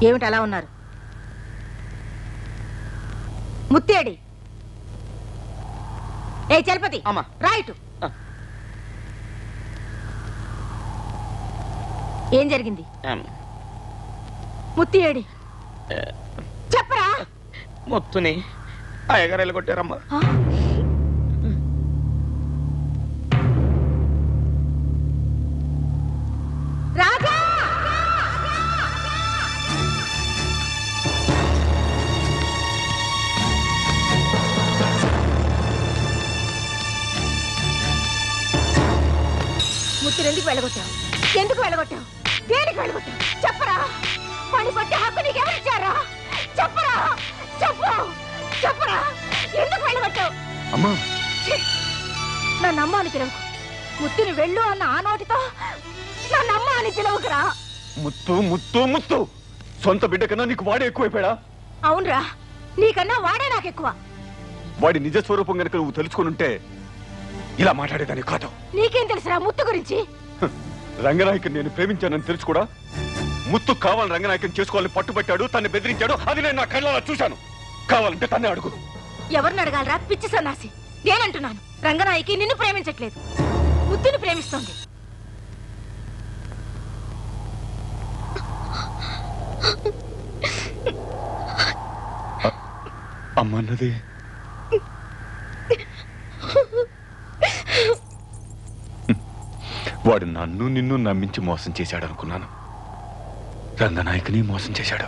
ఏమిటి అలా ఉన్నారు? ముత్తేడి ఏ చలపతి రైట్. ఏం జరిగింది? ముత్తి ఏడి చెప్పరా? ముత్తుని అయ్యగారు కొట్టారమ్మా. రాజా ముత్తుని ఎందుకు వెళ్ళగొట్టావు? ఎందుకు వెళ్ళగొట్టావు? దేనికి వెళ్ళగొట్టావు? చెప్పరా? పని పట్టే హక్కు నీకు ఎవరిచ్చారా? చెప్పరా? చెప్పు చెప్పరా? ఎందుకు వెళ్ళగొట్టావు? అమ్మా నన్ను అమ్మ అని పిలవకు. ముత్తుని వెళ్ళు అన్న ఆ నోటితో నన్ను అమ్మ అని పిలవకురా. ముత్తు ముత్తు ముత్తు సొంత బిడ్డ కన్నా నీకు వాడే ఎక్కువైపోయాడా? అవునరా, నీకన్నా వాడే నాకెక్కువ. వాడి నిజ స్వరూపం గనుక నువ్వు తెలుసుకుని ఉంటే ఇలా మాట్లాడేదాన్ని కాదు. నీకేం తెలుసురా ముత్తు గురించి? రంగనాయకుని నేను ప్రేమించానని తెలుసు కూడా ముత్తు కావాలని రంగనాయకుని చేసుకోవాలని పట్టుబట్టాడు, తన్ని బెదిరించాడు. అది నేను నా కళ్ళలో చూశాను. కావాలంటే తన్నే అడుగు. ఎవరిని అడగాలరా పిచ్చి సన్నాసి? నేనంటున్నాను, రంగనాయకి నిన్ను ప్రేమించట్లేదు, ముత్తుని ప్రేమిస్తోంది. అమ్మన్నది వాడు నన్ను నిన్ను నమ్మించి మోసం చేశాడు అనుకున్నాను. రంగనాయకుని మోసం చేశాడు.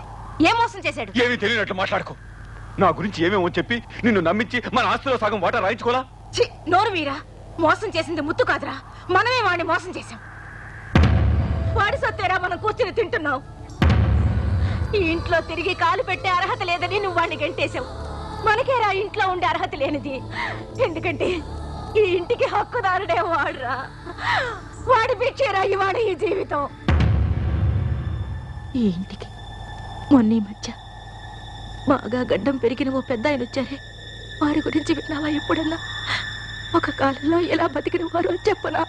ఏ మోసం చేశాడు? ఏమీ తెలియనట్లు మాట్లాడుకో. నా గురించి ఏమేమో చెప్పి నిన్ను నమ్మించి మన ఆస్తిలో సగం వాటా రాయించుకోలా? నోరు వీరా, మోసం చేసింది ముత్తు కాదురా, మనమే వాడిని మోసం చేశాం. వాడి సొత్తేరా మనం కూర్చుని తింటున్నావు. ఈ ఇంట్లో తిరిగి కాలు పెట్టే అర్హత లేదని నువ్వు వాడిని గంటేశావు. మనకేరా ఇంట్లో ఉండే అర్హత లేనిది. ఎందుకంటే ఈ ఇంటికి హక్కుదారుడే వాడురా. వాడి పిచ్చేరా ఇవాడు ఈ జీవితం. ఈ ఇంటికి మొన్న మధ్య బాగా గడ్డం పెరిగిన ఓ పెద్ద ఆయన వచ్చారే, వారి గురించి విన్నావా ఎప్పుడన్నా? ఒక కాలంలో ఎలా బతికిన వారు అని చెప్పనా?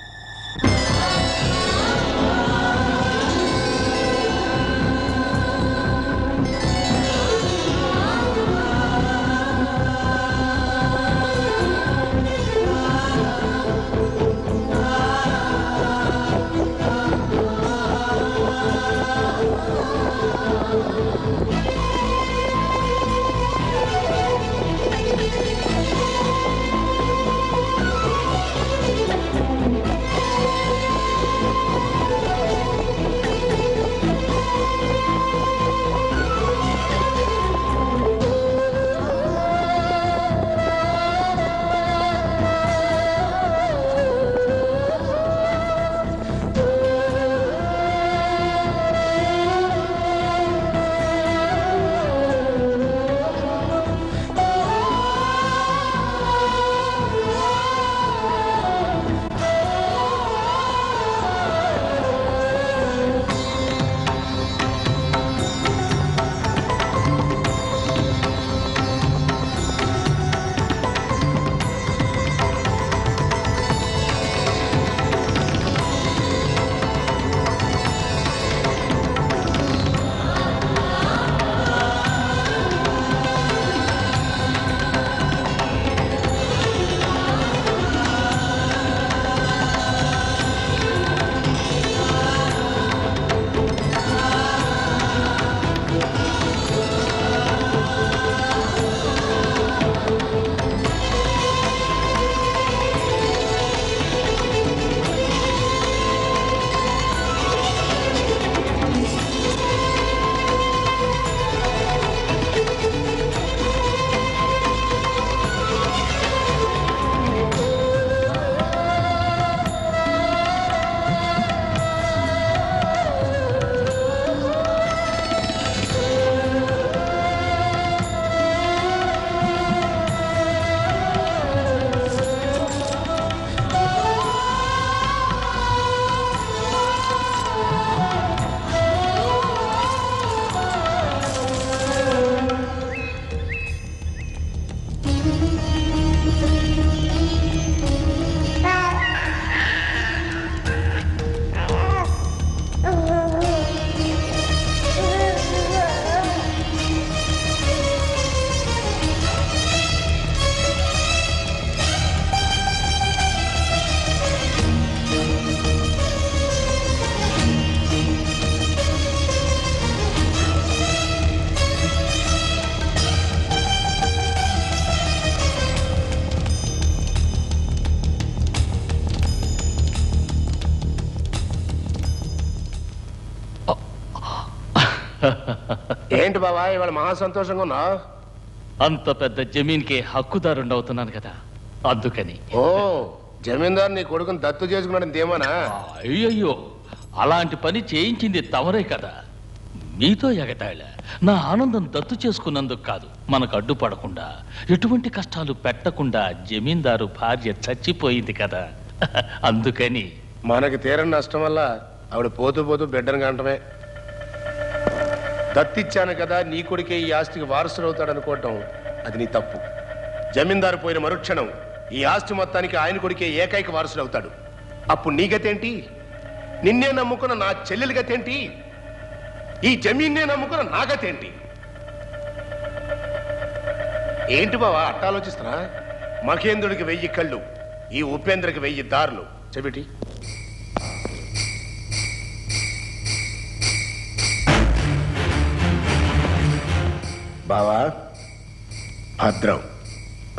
ఏంటి బావా ఇవాళ మహా సంతోషంగా ఉన్నా? అంత పెద్ద జమీన్కి హక్కుదారుండవుతున్నాను కదా, అందుకని. ఓ, జమీందారు నీ కొడుకుని దత్తు చేసుకున్నాడు దేమనా? అయ్యయ్యో, అలాంటి పని చేయించింది తమరే కదా. మీతో ఎగతాళ నా ఆనందం దత్తు చేసుకున్నందుకు కాదు, మనకు అడ్డుపడకుండా ఎటువంటి కష్టాలు పెట్టకుండా జమీందారు భార్య చచ్చిపోయింది కదా, అందుకని. మనకి తీరని నష్టం వల్ల ఆవిడ పోతూ పోతూ బిడ్డను కంటమే. దత్తిచ్చాను కదా, నీ కొడుకే ఈ ఆస్తికి వారసుడు అవుతాడు అనుకోవటం అది నీ తప్పు. జమీందారు పోయిన మరుక్షణం ఈ ఆస్తి మొత్తానికి ఆయన కొడుకే ఏకైక వారసుడు అవుతాడు. అప్పుడు నీ గతేంటి? నిన్నే నమ్ముకున్న నా చెల్లెలి గతేంటి? ఈ జమీన్నే నమ్ముకున్న నా గతేంటి? ఏంటి బావా అట్ట ఆలోచిస్తున్నా? మహేంద్రుడికి 1000 కళ్ళు, ఈ ఉపేంద్రకి 1000 దారులు. చెబిటి బావా, భద్రం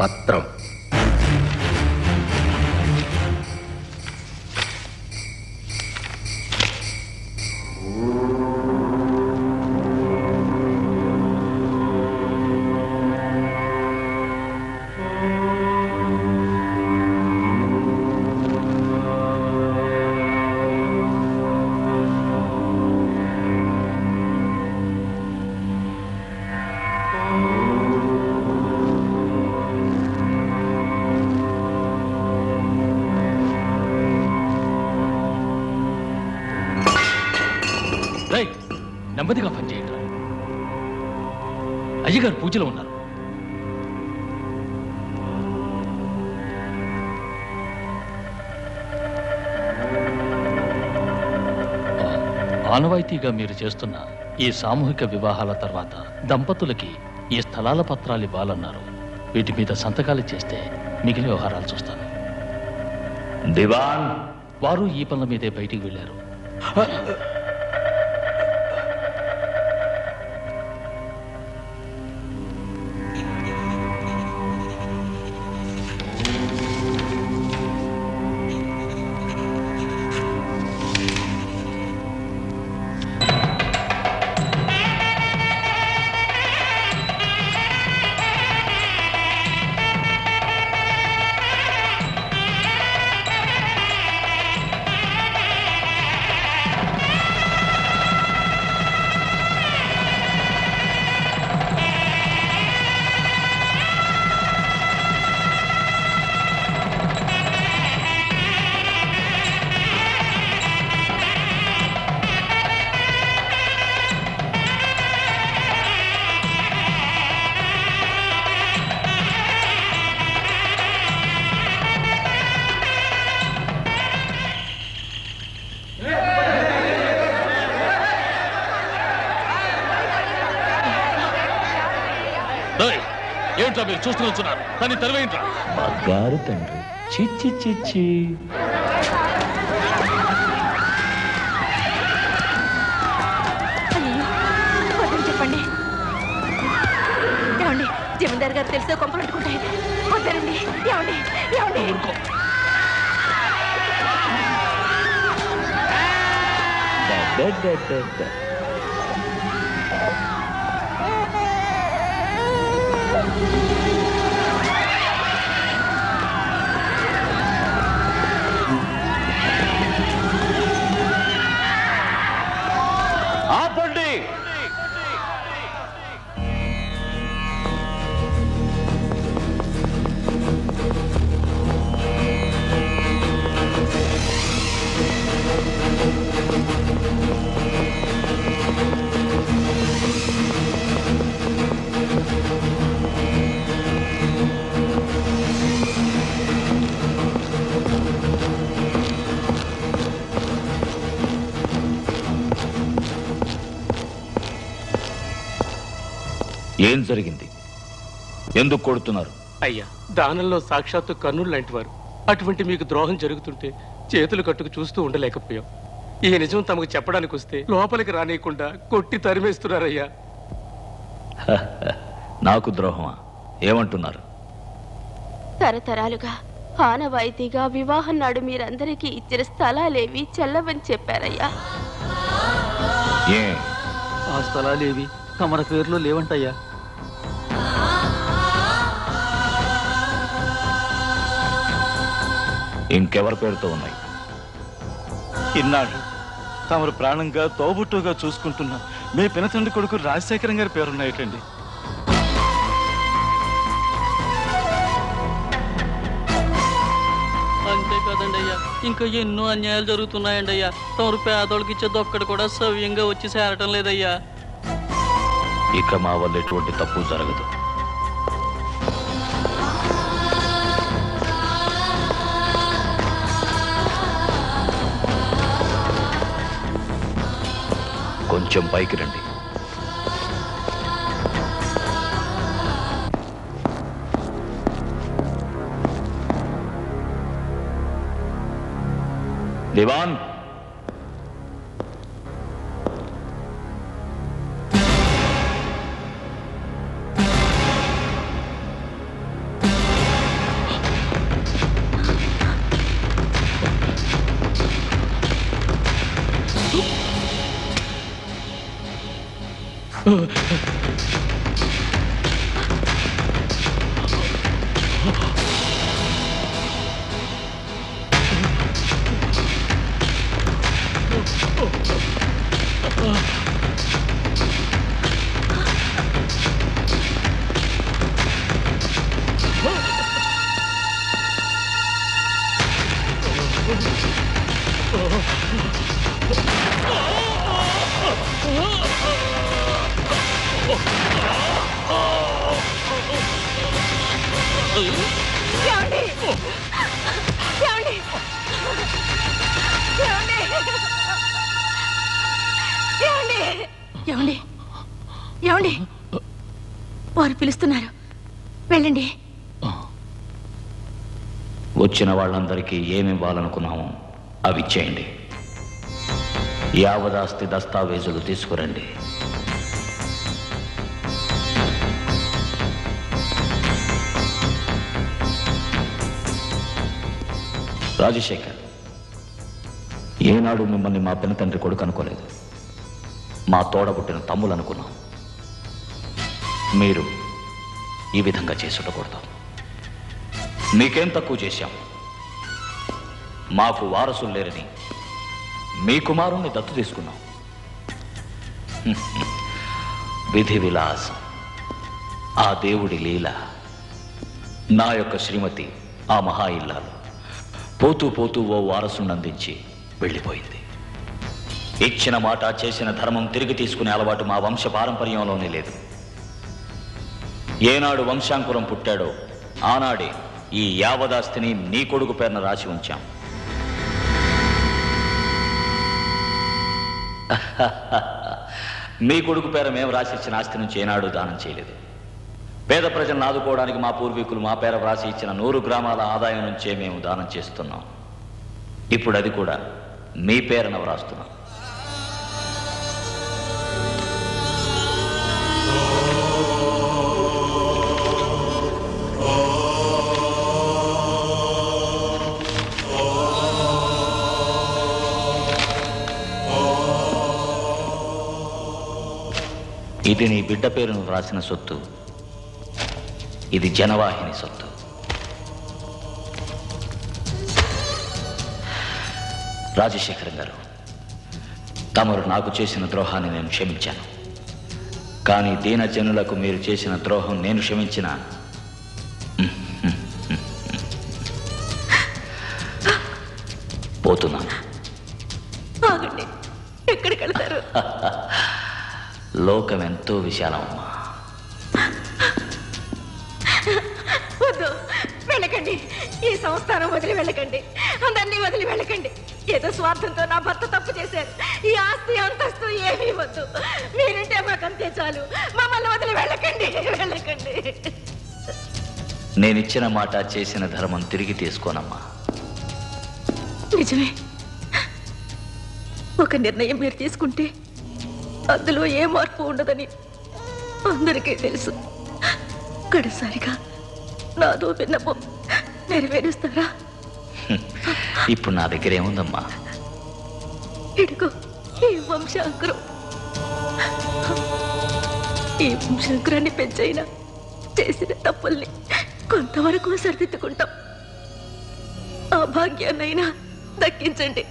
పత్రం. నెమ్మదిగా పనిచేయండి. అయ్యగారు పూజలో ఉన్నారు. ఆనవాయితీగా మీరు చేస్తున్న ఈ సామూహిక వివాహాల తర్వాత దంపతులకి ఈ స్థలాల పత్రాలు ఇవ్వాలన్నారు. వీటి మీద సంతకాలు చేస్తే మిగిలిన వ్యవహారాలు చూస్తాను. దివాన్ వారు ఈ పనుల మీదే బయటికి వెళ్ళారు. ఏంట్రా మీరు చూస్తూ వచ్చున్నారు? కానీ తెరవేంట్రా బంగారు తండ్రి. చిచ్చి చిచ్చి చెప్పండి. ఏమండి, జమీందార్ గారు తెలిసే కొంపలు పెట్టుకుంటాయి. వద్దరండి. ఏమండి ఏమండి ఆపండి. ఏం జరిగింది? ఎందుకు కొడుతున్నారు? అయ్యా, దానంలో సాక్షాత్తు కర్ణుడు లాంటి వారు. అటువంటి మీకు ద్రోహం జరుగుతుంటే చేతులు కట్టుకు చూస్తూ ఉండలేకపోయాం. ఈ నిజం తమకు చెప్పడానికి వస్తే లోపలికి రానియకుండా కొట్టి తరిమేస్తున్నారయ్యా. నాకు ద్రోహమా? ఏమంటున్నారు? తరతరాలుగా ఆనవాయితీగా వివాహం నాడు మీరందరికీ ఇచ్చిన స్థలాలేవి చెల్లవని చెప్పారయ్యా. ఏ ఆ స్థలాలేవి తమరి పేర్లో లేవంటయ్యా. ఇంకెవరి పేరుతో ఉన్నాయి? ఇన్నాళ్ళు తమరు ప్రాణంగా తోబుట్టుగా చూసుకుంటున్నా మీ పినతండ్రి కొడుకు రాజశేఖరం గారి పేరున్నాయటండి. అంతే కదండి అయ్యా, ఇంకా ఎన్నో అన్యాయాలు జరుగుతున్నాయండి అయ్యా. తమరు పేదోళ్ళకి ఇచ్చేది ఒక్కడు కూడా సవ్యంగా వచ్చి చేరటం లేదయ్యా. ఇక మా వల్ల ఎటువంటి తప్పు జరగదు. కొంచెం పైకి రండి. దివాన్, ఏమండి? ఏమండి? వారు పిలుస్తున్నారు, వెళ్ళండి. వచ్చిన వాళ్ళందరికీ ఏమి ఇవ్వాలనుకున్నామో అవి ఇచ్చేయండి. యావదాస్తి దస్తావేజులు తీసుకురండి. రాజశేఖర్, ఏనాడు మిమ్మల్ని మా పినతండ్రి కొడుకు అనుకోలేదు. మా తోడబుట్టిన తమ్ములు అనుకున్నాం. మీరు ఈ విధంగా చేసుండకూడదు. మీకేం తక్కువ చేశాం? మాకు వారసులు లేరని మీ కుమారుణ్ణి దత్తు తీసుకున్నాం. విధి విలాసం, ఆ దేవుడి లీల. నా యొక్క శ్రీమతి ఆ మహా ఇల్లాలు పోతూ పోతూ ఓ వారసుని అందించి వెళ్ళిపోయింది. ఇచ్చిన మాట, చేసిన ధర్మం తిరిగి తీసుకునే అలవాటు మా వంశ పారంపర్యంలోనే లేదు. ఏనాడు వంశాంకురం పుట్టాడో ఆనాడే ఈ యావదాస్తిని నీ కొడుకు పేరున రాసి ఉంచాం. మీ కొడుకు పేర మేము రాసిచ్చిన ఆస్తి నుంచి ఏనాడు దానం చేయలేదు. పేద ప్రజలను ఆదుకోవడానికి మా పూర్వీకులు మా పేర వ్రాసి ఇచ్చిన 100 గ్రామాల ఆదాయం నుంచే మేము దానం చేస్తున్నాం. ఇప్పుడు అది కూడా మీ పేరున వ్రాస్తున్నాం. ఇది నీ బిడ్డ పేరును వ్రాసిన సొత్తు. ఇది జనవాహిని సొత్తు. రాజశేఖరం గారు, తమరు నాకు చేసిన ద్రోహాన్ని నేను క్షమించాను. కానీ దీన జనులకు మీరు చేసిన ద్రోహం నేను క్షమించిన పోతున్నాను. ఆగండి, ఎక్కడికి వెళ్తారు? లోకం ఎంతో విశాలమమ్మా. వద్దు, వెళ్ళకండి. ఈ సంస్థానం వదిలి వెళ్ళకండి. అందరినీ వదిలి వెళ్ళకండి. ఏదో స్వార్థంతో నా భర్త తప్పు చేశారు. ఈ ఆస్తి అంతస్తు ఏమీ వద్దు. మీరుంటే మాకంతే చాలు. మమ్మల్ని వదిలి వెళ్ళకండి, వెళ్ళకండి. నేనిచ్చిన మాట, చేసిన ధర్మం తిరిగి తీసుకోనమ్మా. నిజమే. ఒక నిర్ణయం మీరు తీసుకుంటే అందులో ఏ మార్పు ఉండదని అందరికీ తెలుసు. కడసారిగా నాదో విన్నపం నెరవేరుస్తారా? ఇప్పుడు నా దగ్గర ఏముందమ్మా? ఇడుగు ఈ వంశాంకురం. ఈ శంకరాన్ని పెంచైనా చేసిన తప్పుల్ని కొంతవరకు సరిదిద్దుకుంటాం. ఆ భాగ్యాన్నైనా దక్కించండి.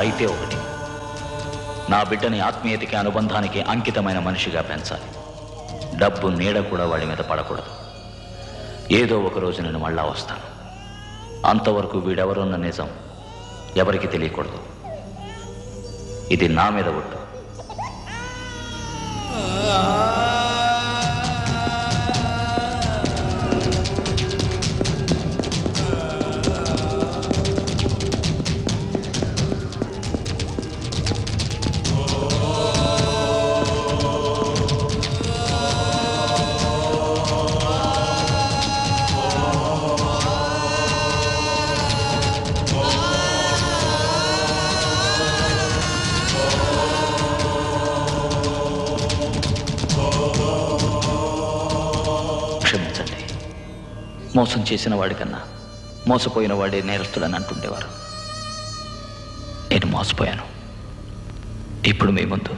అయితే ఒకటి, నా బిడ్డని ఆత్మీయతకి అనుబంధానికి అంకితమైన మనిషిగా పెంచాలి. డబ్బు నీడ కూడా వాడి మీద పడకూడదు. ఏదో ఒక రోజు నేను మళ్ళా వస్తాను. అంతవరకు వీడెవరున్న నిజం ఎవరికి తెలియకూడదు. ఇది నా మీద ఒట్టు. క్షమించండి. మోసం చేసిన వాడికన్నా మోసపోయిన వాడే నేరస్తుడని అంటుండేవారు. నేను మోసపోయాను. ఇప్పుడు మీ ముందు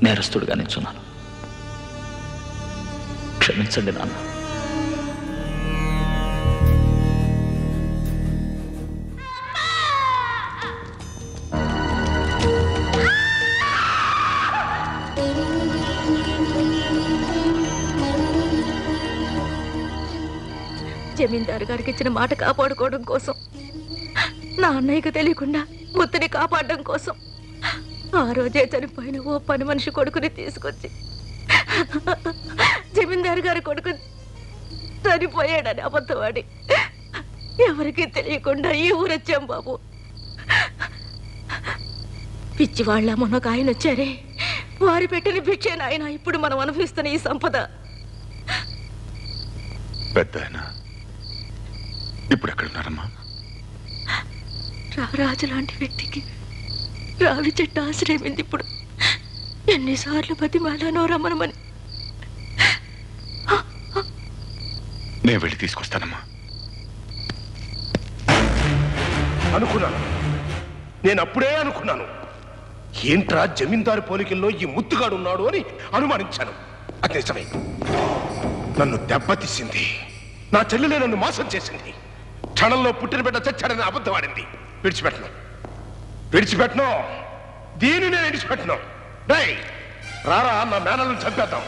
నేరస్తుడిగా నిల్చున్నాను. క్షమించండి నాన్న. జమీందారు గారికి ఇచ్చిన మాట కాపాడుకోవడం కోసం, నా అన్నయ్యకు తెలియకుండా ముత్తుని కాపాడడం కోసం ఆ రోజే చనిపోయిన ఓ పని మనిషి కొడుకుని తీసుకొచ్చి జమీందారు గారి కొడుకు చనిపోయాడని అబద్ధవాడి ఎవరికి తెలియకుండా ఈ ఊరొచ్చాం బాబు. పిచ్చి వాళ్ళ మొన్నొక ఆయన వచ్చారే, వారి పెట్టిన భిక్షే నాయన ఇప్పుడు మనం అనుభవిస్తున్న ఈ సంపద. పెద్ద ఇప్పుడు ఎక్కడున్నారమ్మా? రారాజు లాంటి వ్యక్తికి రావి చెట్టు ఆశ్రయమైంది. ఇప్పుడు ఎన్నిసార్లు బతిమాలానో రమ్మనమని. నేను వెళ్ళి తీసుకొస్తానమ్మా. అనుకున్నాను, నేను అప్పుడే అనుకున్నాను. ఏంట్రా జమీందారు పోలికల్లో ఈ ముత్తుగాడు ఉన్నాడు అని అనుమానించాను. అది నిజమే. నన్ను దెబ్బతీసింది. నా చెల్లెలే నన్ను మోసం చేసింది. క్షణంలో పుట్టిన బిడ్డ చచ్చాడని అబద్ధం ఆడింది. విడిచిపెట్టను. దీన్ని నేను విడిచిపెట్టను. రారా, నా మేనలను చంపేద్దాం.